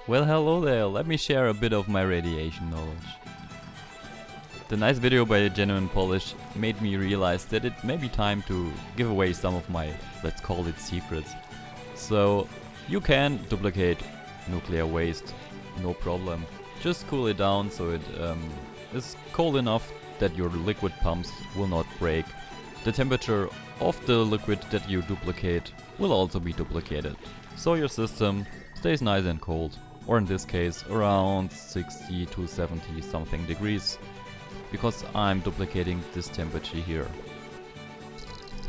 Well, hello there, let me share a bit of my radiation knowledge. The nice video by Genuine Polish made me realize that it may be time to give away some of my, let's call it, secrets. So, you can duplicate nuclear waste, no problem. Just cool it down so it is cold enough that your liquid pumps will not break. The temperature of the liquid that you duplicate will also be duplicated. So your system stays nice and cold, or in this case around 60 to 70 something degrees, because I'm duplicating this temperature here.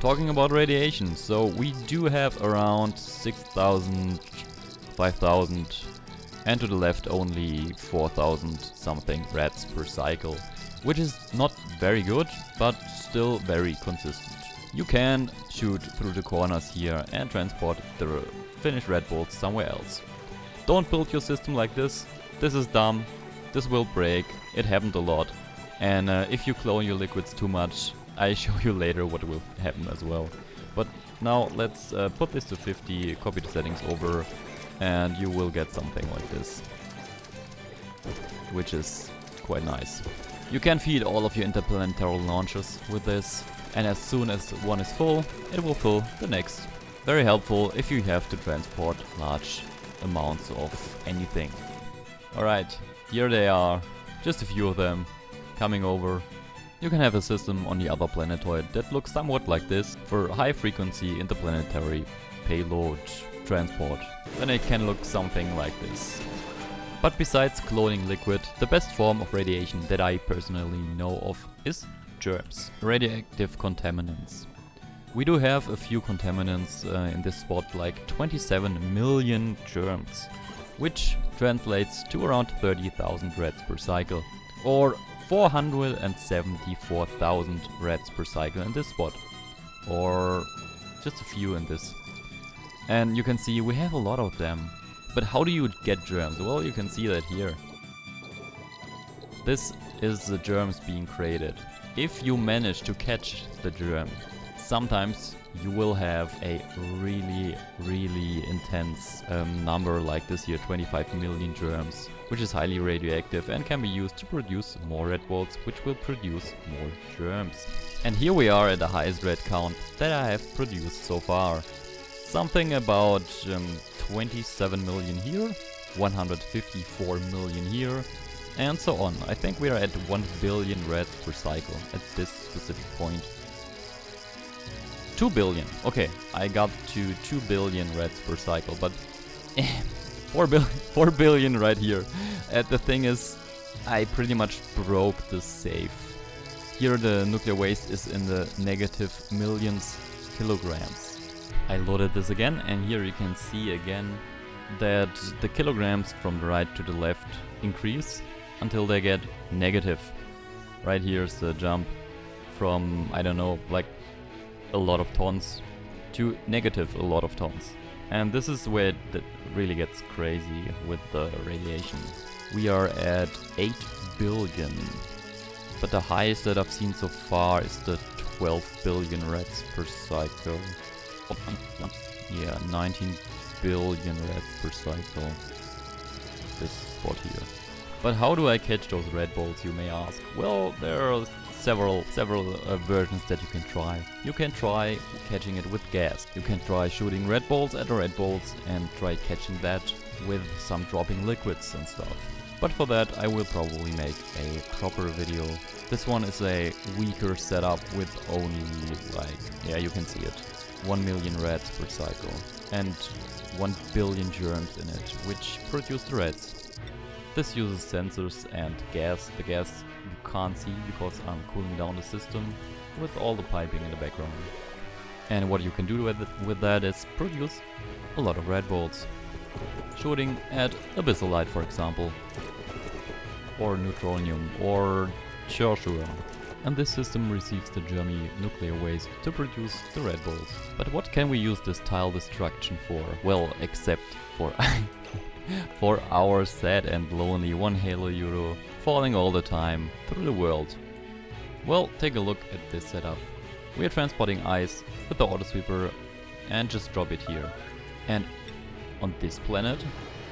Talking about radiation, so we do have around 6,000, 5,000 and to the left only 4,000 something rads per cycle, which is not very good, but still very consistent. You can shoot through the corners here and transport the finished Radbold somewhere else. Don't build your system like this. This is dumb. This will break. It happened a lot. And if you clone your liquids too much, I show you later what will happen as well. But now let's put this to 50, copy the settings over, and you will get something like this, which is quite nice. You can feed all of your interplanetary launchers with this, and as soon as one is full, it will fill the next. Very helpful if you have to transport large amounts of anything. Alright, here they are, just a few of them coming over. You can have a system on the other planetoid that looks somewhat like this for high frequency interplanetary payload transport. Then it can look something like this. But besides cloning liquid, the best form of radiation that I personally know of is germs, radioactive contaminants. We do have a few contaminants in this spot, like 27 million germs, which translates to around 30,000 rads per cycle, or 474,000 rads per cycle in this spot, or just a few in this. And you can see we have a lot of them. But how do you get germs? Well, you can see that here. This is the germs being created. If you manage to catch the germ, sometimes you will have a really intense number like this here, 25 million germs, which is highly radioactive and can be used to produce more Radbolds, which will produce more germs. And here we are at the highest red count that I have produced so far. Something about 27 million here, 154 million here, and so on. I think we are at 1 billion rads per cycle at this specific point. 2 billion. Okay, I got to 2 billion rads per cycle, but 4 billion right here. And the thing is, I pretty much broke the safe. Here the nuclear waste is in the negative millions kilograms. I loaded this again, and here you can see again that the kilograms from the right to the left increase until they get negative. Right here's the jump from, I don't know, like a lot of tons to negative a lot of tons. And this is where it really gets crazy with the radiation. We are at 8 billion, but the highest that I've seen so far is the 12 billion rads per cycle. Yeah, 19 billion rads per cycle. This spot here. But how do I catch those Radbolds, you may ask? Well, there are several versions that you can try. You can try catching it with gas. You can try shooting Radbolds at the Radbolds and try catching that with some dropping liquids and stuff. But for that I will probably make a proper video. This one is a weaker setup with only like, yeah, you can see it, 1 million rads per cycle and 1 billion germs in it, which produce the rads. This uses sensors and gas. The gas you can't see because I'm cooling down the system with all the piping in the background. And what you can do with that is produce a lot of Radbolds. Shooting at abyssal light, for example, or neutronium, or tertiary. And this system receives the germy nuclear waste to produce the Radbolds. But what can we use this tile destruction for? Well, except for for our sad and lonely 1 Halo Euro falling all the time through the world. Well, take a look at this setup. We are transporting ice with the autosweeper and just drop it here. And on this planet,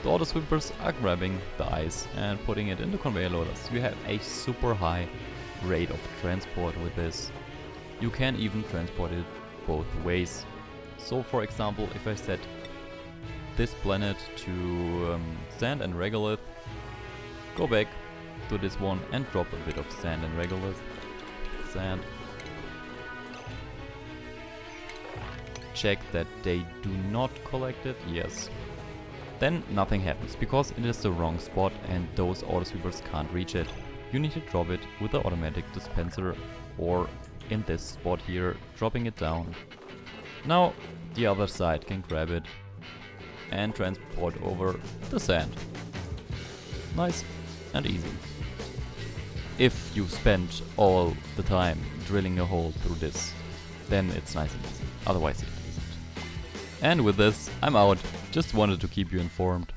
The auto sweepers are grabbing the ice and putting it into conveyor loaders. You have a super high rate of transport with this. You can even transport it both ways. So for example, if I set this planet to sand and regolith, go back to this one and drop a bit of sand and regolith. Sand. Check that they do not collect it, yes. Then nothing happens, because it is the wrong spot and those auto sweepers can't reach it. You need to drop it with the automatic dispenser, or in this spot here, dropping it down. Now the other side can grab it and transport over the sand. Nice and easy. If you spend all the time drilling a hole through this, then it's nice and easy. Otherwise it isn't. And with this, I'm out. Just wanted to keep you informed.